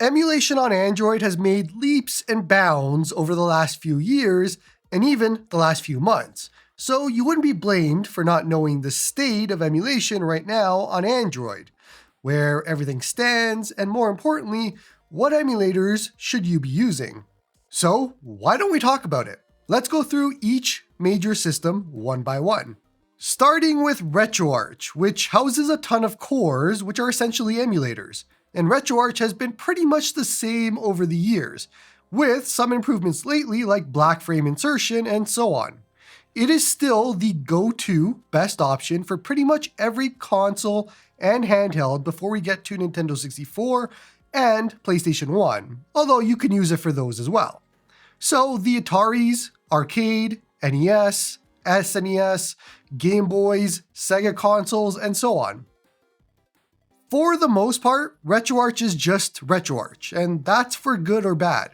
Emulation on Android has made leaps and bounds over the last few years and even the last few months. So you wouldn't be blamed for not knowing the state of emulation right now on Android, where everything stands, and more importantly, what emulators should you be using? So why don't we talk about it? Let's go through each major system one by one. Starting with RetroArch, which houses a ton of cores, which are essentially emulators. And RetroArch has been pretty much the same over the years, with some improvements lately like black frame insertion and so on. It is still the go-to best option for pretty much every console and handheld before we get to Nintendo 64 and PlayStation 1, although you can use it for those as well. So the Ataris, Arcade, NES, SNES, Game Boys, Sega consoles, and so on. For the most part, RetroArch is just RetroArch, and that's for good or bad.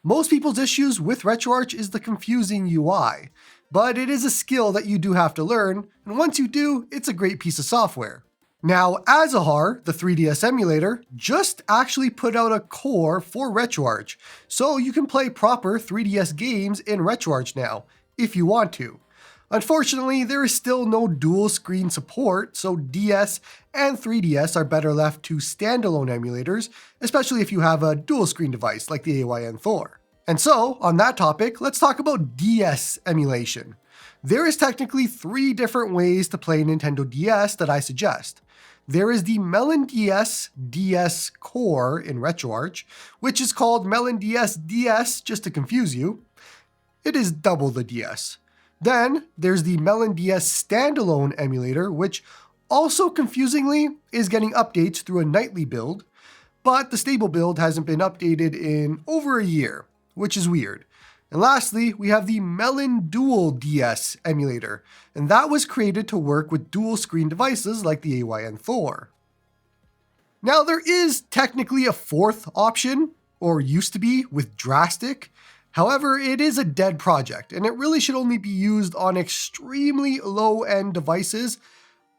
Most people's issues with RetroArch is the confusing UI, but it is a skill that you do have to learn, and once you do, it's a great piece of software. Now, Azahar, the 3DS emulator, just actually put out a core for RetroArch, so you can play proper 3DS games in RetroArch now, if you want to. Unfortunately, there is still no dual screen support, so DS and 3DS are better left to standalone emulators, especially if you have a dual screen device like the AYN4. And so, on that topic, let's talk about DS emulation. There is technically 3 different ways to play Nintendo DS that I suggest. There is the MelonDualDS DS core in RetroArch, which is called MelonDualDS DS just to confuse you. It is double the DS. Then there's the MelonDualDS standalone emulator, which also confusingly is getting updates through a nightly build, but the stable build hasn't been updated in over a year, which is weird. And lastly, we have the MelonDualDS emulator, and that was created to work with dual screen devices like the AYN4. Now there is technically a 4th option, or used to be, with Drastic. However, it is a dead project, and it really should only be used on extremely low-end devices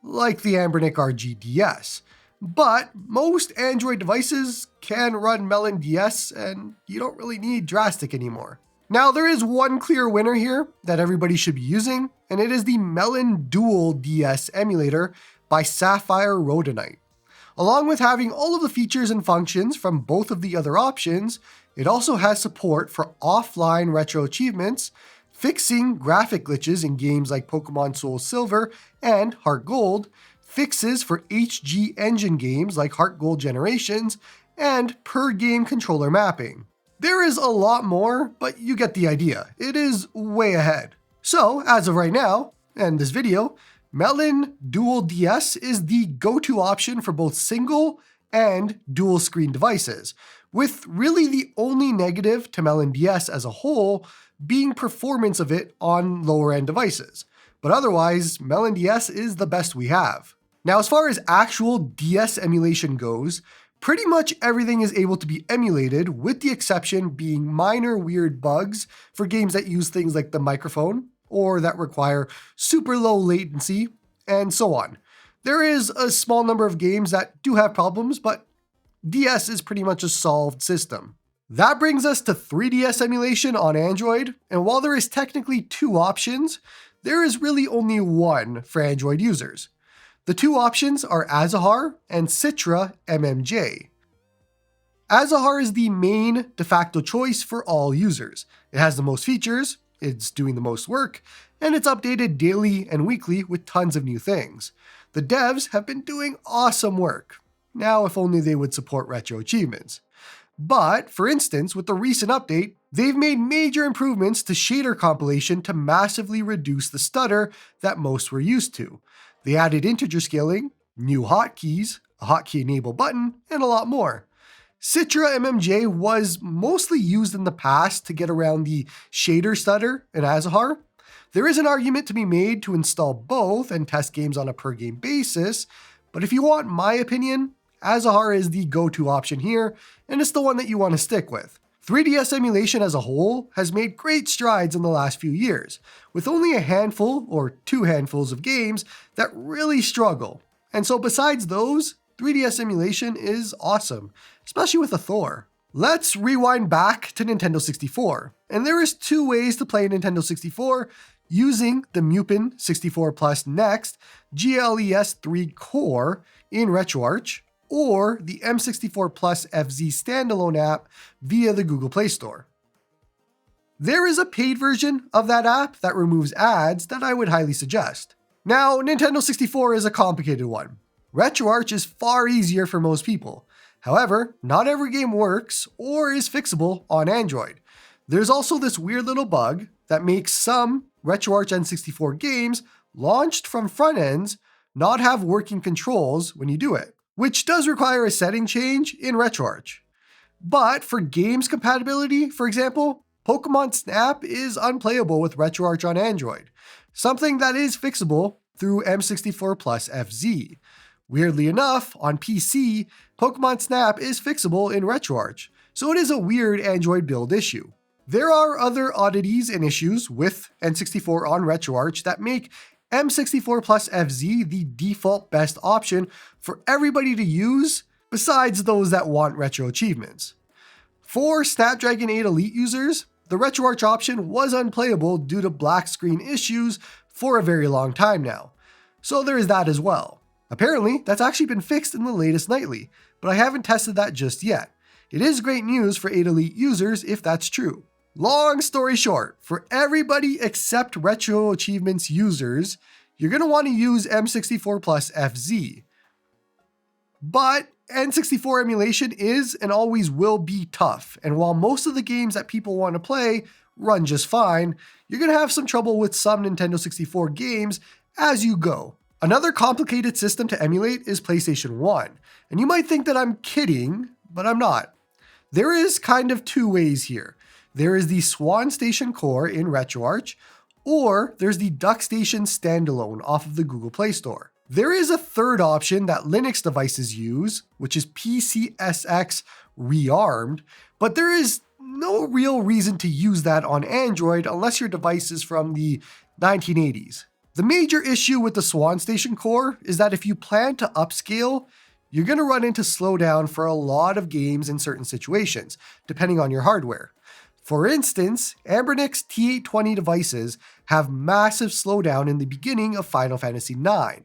like the Anbernic RGDS. But most Android devices can run MelonDS, and you don't really need Drastic anymore. Now, there is one clear winner here that everybody should be using, and it is the MelonDualDS emulator by Sapphire Rhodonite. Along with having all of the features and functions from both of the other options, it also has support for offline retro achievements, fixing graphic glitches in games like Pokemon Soul Silver and Heart Gold, fixes for HG Engine games like Heart Gold Generations, and per-game controller mapping. There is a lot more, but you get the idea. It is way ahead. So, as of right now, and this video, MelonDualDS is the go-to option for both single and dual screen devices, with really the only negative to MelonDS as a whole being performance of it on lower end devices. But otherwise, MelonDS is the best we have. Now, as far as actual DS emulation goes, pretty much everything is able to be emulated, with the exception being minor weird bugs for games that use things like the microphone, or that require super low latency, and so on. There is a small number of games that do have problems, but DS is pretty much a solved system. That brings us to 3DS emulation on Android, and while there is technically 2 options, there is really only one for Android users. The 2 options are Azahar and Citra MMJ. Azahar is the main de facto choice for all users. It has the most features, it's doing the most work, and it's updated daily and weekly with tons of new things. The devs have been doing awesome work. Now, if only they would support retro achievements. But, for instance, with the recent update, they've made major improvements to shader compilation to massively reduce the stutter that most were used to. They added integer scaling, new hotkeys, a hotkey enable button, and a lot more. Citra MMJ was mostly used in the past to get around the shader stutter in Azahar. There is an argument to be made to install both and test games on a per game basis, but if you want my opinion, Azahar is the go-to option here, and it's the one that you want to stick with. 3DS emulation as a whole has made great strides in the last few years, with only a handful or 2 handfuls of games that really struggle. And so besides those, 3DS emulation is awesome, especially with a Thor. Let's rewind back to Nintendo 64. And there is two ways to play Nintendo 64 using the M64Plus Next GLES3 core in RetroArch, or the M64Plus FZ standalone app via the Google Play Store. There is a paid version of that app that removes ads that I would highly suggest. Now, Nintendo 64 is a complicated one. RetroArch is far easier for most people. However, not every game works or is fixable on Android. There's also this weird little bug that makes some RetroArch N64 games launched from front ends not have working controls when you do it, which does require a setting change in RetroArch. But for games compatibility, for example, Pokemon Snap is unplayable with RetroArch on Android, something that is fixable through M64Plus FZ. Weirdly enough, on PC, Pokemon Snap is fixable in RetroArch, so it is a weird Android build issue. There are other oddities and issues with N64 on RetroArch that make M64Plus FZ the default best option for everybody to use, besides those that want retro achievements. For Snapdragon 8 Elite users, the RetroArch option was unplayable due to black screen issues for a very long time now, so there is that as well. Apparently, that's actually been fixed in the latest nightly, but I haven't tested that just yet. It is great news for 8 Elite users if that's true. Long story short, for everybody except Retro Achievements users, you're going to want to use M64Plus FZ. But N64 emulation is and always will be tough, and while most of the games that people want to play run just fine, you're going to have some trouble with some Nintendo 64 games as you go. Another complicated system to emulate is PlayStation 1, and you might think that I'm kidding, but I'm not. There is kind of two ways here. There is the Swan Station core in RetroArch, or there's the Duckstation standalone off of the Google Play Store. There is a third option that Linux devices use, which is PPSSX rearmed, but there is no real reason to use that on Android unless your device is from the 1980s. The major issue with the Swan Station core is that if you plan to upscale, you're going to run into slowdown for a lot of games in certain situations, depending on your hardware. For instance, Anbernic's T820 devices have massive slowdown in the beginning of Final Fantasy IX,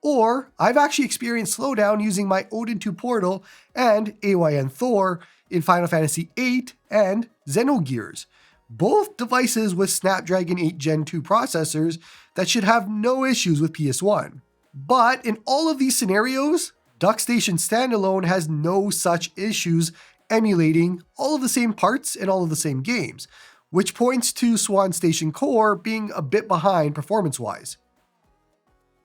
or I've actually experienced slowdown using my Odin 2 Portal and AYN Thor in Final Fantasy VIII and Xenogears, both devices with Snapdragon 8 Gen 2 processors that should have no issues with PS1. But in all of these scenarios, Duckstation standalone has no such issues emulating all of the same parts in all of the same games, which points to Swan Station Core being a bit behind performance-wise.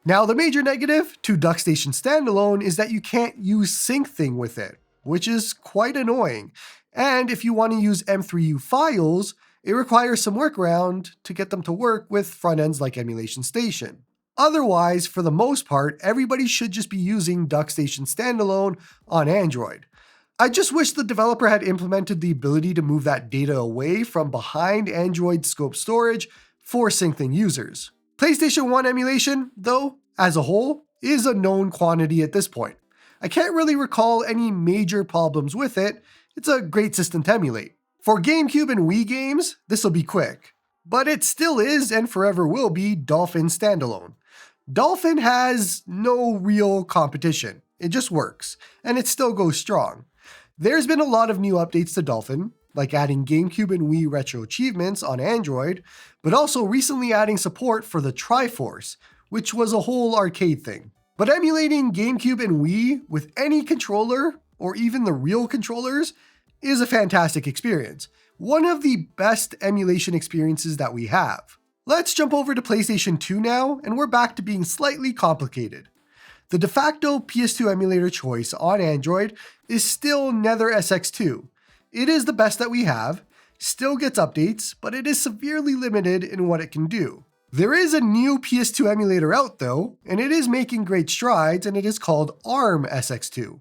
Now, the major negative to Duckstation standalone is that you can't use SyncThing with it, which is quite annoying. And if you want to use M3U files, it requires some workaround to get them to work with front ends like Emulation Station. Otherwise, for the most part, everybody should just be using Duckstation standalone on Android. I just wish the developer had implemented the ability to move that data away from behind Android scope storage for SyncThing users. PlayStation 1 emulation, though, as a whole, is a known quantity at this point. I can't really recall any major problems with it. It's a great system to emulate. For GameCube and Wii games, this will be quick, but it still is and forever will be Dolphin standalone. Dolphin has no real competition. It just works, and it still goes strong. There's been a lot of new updates to Dolphin, like adding GameCube and Wii retro achievements on Android, but also recently adding support for the Triforce, which was a whole arcade thing. But emulating GameCube and Wii with any controller, or even the real controllers, is a fantastic experience. One of the best emulation experiences that we have. Let's jump over to PlayStation 2 now, and we're back to being slightly complicated. The de facto PS2 emulator choice on Android is still Nether SX2. It is the best that we have, still gets updates, but it is severely limited in what it can do. There is a new PS2 emulator out though, and it is making great strides, and it is called ARM SX2.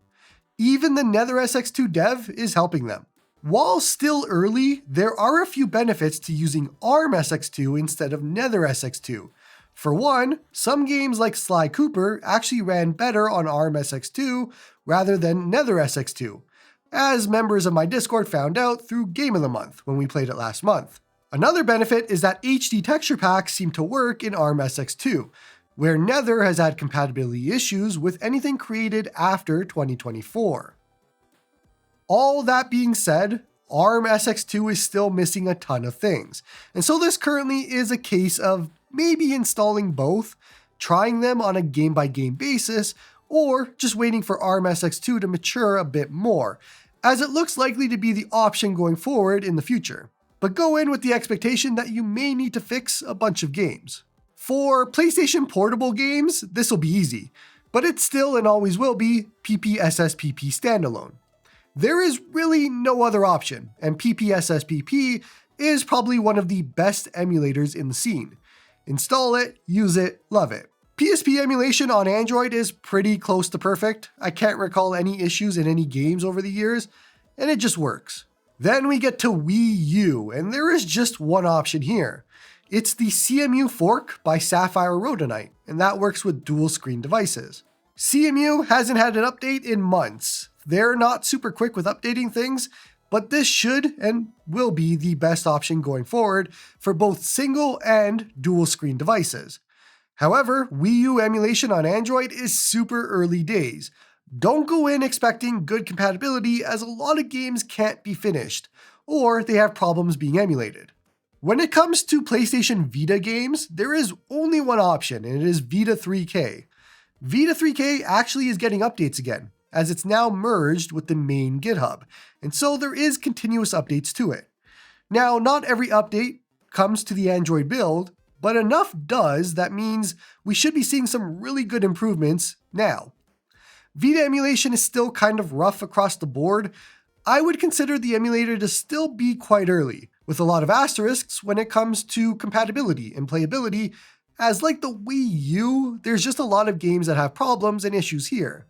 Even the Nether SX2 dev is helping them. While still early, there are a few benefits to using ARM SX2 instead of Nether SX2. For one, some games like Sly Cooper actually ran better on ARM SX2 rather than Nether SX2, as members of my Discord found out through Game of the Month when we played it last month. Another benefit is that HD texture packs seem to work in ARM SX2, where Nether has had compatibility issues with anything created after 2024. All that being said, ARM SX2 is still missing a ton of things, and so this currently is a case of maybe installing both, trying them on a game-by-game basis, or just waiting for ARM SX2 to mature a bit more, as it looks likely to be the option going forward in the future. But go in with the expectation that you may need to fix a bunch of games. For PlayStation portable games, this will be easy, but it still and always will be PPSSPP standalone. There is really no other option, and PPSSPP is probably one of the best emulators in the scene. Install it, use it, love it. PSP emulation on Android is pretty close to perfect. I can't recall any issues in any games over the years, and it just works. Then we get to Wii U, and there is just one option here. It's the CEMU fork by Sapphire Rhodonite, and that works with dual screen devices. CEMU hasn't had an update in months. They're not super quick with updating things, but this should and will be the best option going forward for both single and dual screen devices. However, Wii U emulation on Android is super early days. Don't go in expecting good compatibility, as a lot of games can't be finished, or they have problems being emulated. When it comes to PlayStation Vita games, there is only one option, and it is Vita 3K. Vita 3K actually is getting updates again, as it's now merged with the main GitHub, and so there is continuous updates to it. Now, not every update comes to the Android build, but enough does that means we should be seeing some really good improvements now. Vita emulation is still kind of rough across the board. I would consider the emulator to still be quite early, with a lot of asterisks when it comes to compatibility and playability, as like the Wii U, there's just a lot of games that have problems and issues here.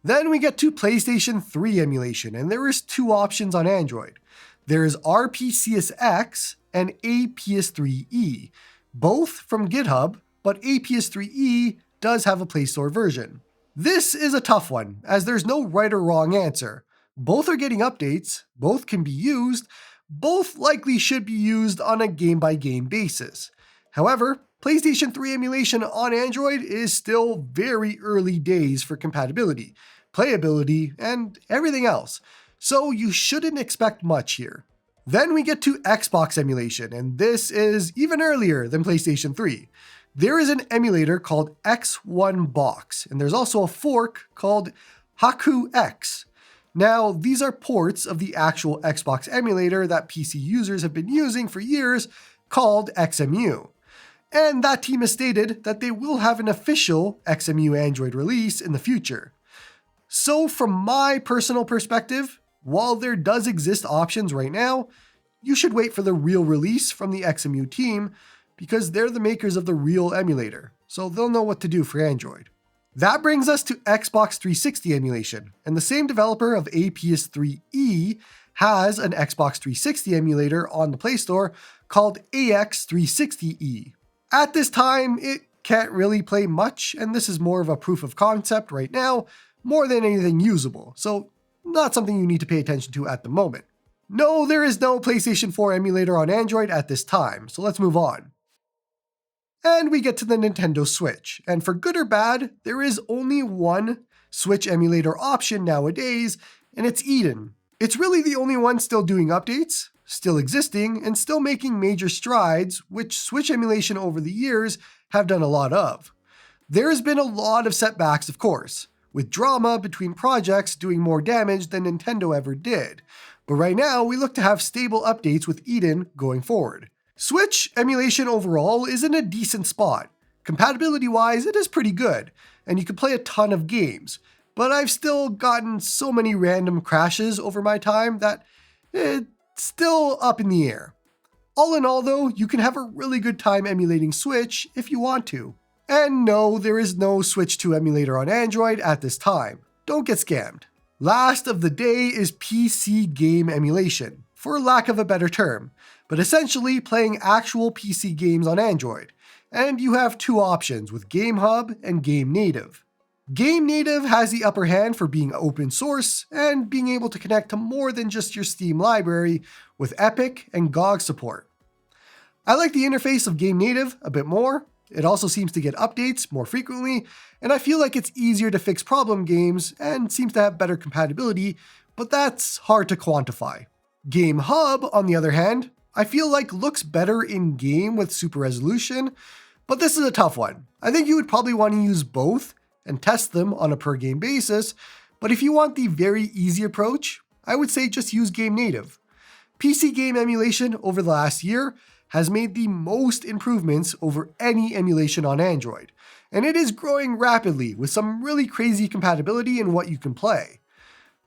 Then we get to PlayStation 3 emulation, and there is two options on Android. There is RPCSX and APS3E, both from GitHub, but APS3E does have a Play Store version. This is a tough one, as there's no right or wrong answer. Both are getting updates, both can be used, both likely should be used on a game-by-game basis. However, PlayStation 3 emulation on Android is still very early days for compatibility, playability, and everything else, so you shouldn't expect much here. Then we get to Xbox emulation, and this is even earlier than PlayStation 3. There is an emulator called X1Box, and there's also a fork called Haku X. Now, these are ports of the actual Xbox emulator that PC users have been using for years, called XEMU. And that team has stated that they will have an official XEMU Android release in the future. So from my personal perspective, while there does exist options right now, you should wait for the real release from the XEMU team, because they're the makers of the real emulator, so they'll know what to do for Android. That brings us to Xbox 360 emulation, and the same developer of APS3E has an Xbox 360 emulator on the Play Store called AX360E. At this time, it can't really play much, and this is more of a proof of concept right now, more than anything usable, so not something you need to pay attention to at the moment. No, there is no PlayStation 4 emulator on Android at this time, so let's move on. And we get to the Nintendo Switch, and for good or bad, there is only one Switch emulator option nowadays, and it's Eden. It's really the only one still doing updates, still existing, and still making major strides, which Switch emulation over the years have done a lot of. There's been a lot of setbacks, of course, with drama between projects doing more damage than Nintendo ever did, but right now we look to have stable updates with Eden going forward. Switch emulation overall is in a decent spot. Compatibility-wise, it is pretty good, and you can play a ton of games, but I've still gotten so many random crashes over my time that it's still up in the air. All in all though, you can have a really good time emulating Switch if you want to. And no, there is no Switch 2 emulator on Android at this time. Don't get scammed. Last of the day is PC game emulation, for lack of a better term, but essentially playing actual PC games on Android. and you have two options with GameHub and GameNative. GameNative has the upper hand for being open source and being able to connect to more than just your Steam library with Epic and GOG support. I like the interface of GameNative a bit more. It also seems to get updates more frequently, and I feel like it's easier to fix problem games and seems to have better compatibility, but that's hard to quantify. GameHub, on the other hand, I feel like looks better in-game with super resolution, but this is a tough one. I think you would probably want to use both and test them on a per-game basis, but if you want the very easy approach, I would say just use GameNative. PC game emulation over the last year has made the most improvements over any emulation on Android, and it is growing rapidly with some really crazy compatibility in what you can play.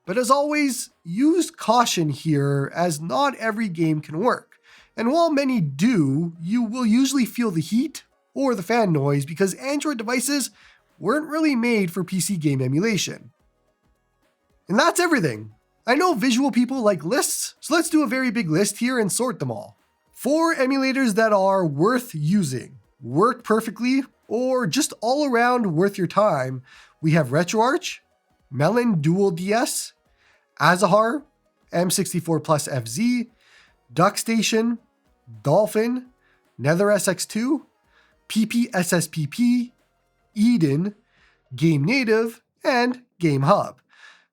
But as always, use caution here as not every game can work, and while many do, you will usually feel the heat or the fan noise because Android devices weren't really made for PC game emulation. And that's everything. I know visual people like lists, so let's do a very big list here and sort them all. 4 emulators that are worth using, work perfectly, or just all around worth your time. We have RetroArch, MelonDualDS, Azahar, M64Plus FZ, Duckstation, Dolphin, NetherSX2, PPSSPP, Eden, GameNative, and GameHub.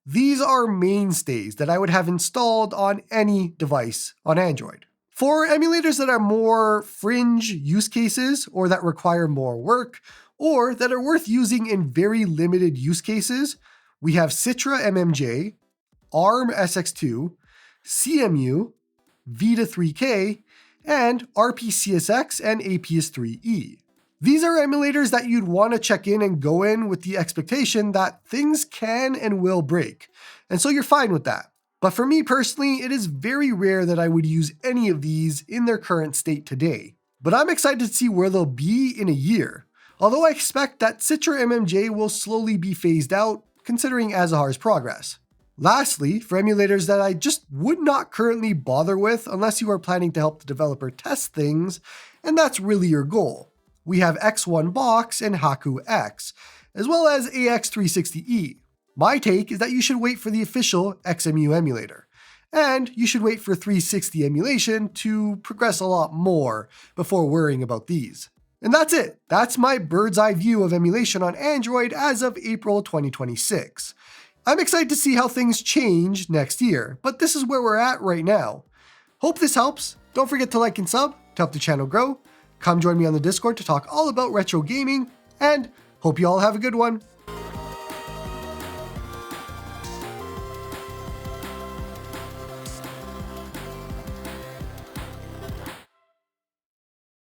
These are mainstays that I would have installed on any device on Android. For emulators that are more fringe use cases or that require more work or that are worth using in very limited use cases, we have Citra MMJ, ARM SX2, CEMU, Vita 3K, and RPCSX and APS3E. These are emulators that you'd want to check in and go in with the expectation that things can and will break, and so you're fine with that. But for me personally, it is very rare that I would use any of these in their current state today. But I'm excited to see where they'll be in a year, although I expect that Citra MMJ will slowly be phased out, considering Azahar's progress. Lastly, for emulators that I just would not currently bother with unless you are planning to help the developer test things, and that's really your goal. We have X1Box and Haku X, as well as AX360E. My take is that you should wait for the official XEMU emulator, and you should wait for 360 emulation to progress a lot more before worrying about these. And that's it. That's my bird's eye view of emulation on Android as of April 2026. I'm excited to see how things change next year, but this is where we're at right now. Hope this helps. Don't forget to like and sub to help the channel grow. Come join me on the Discord to talk all about retro gaming, and hope you all have a good one.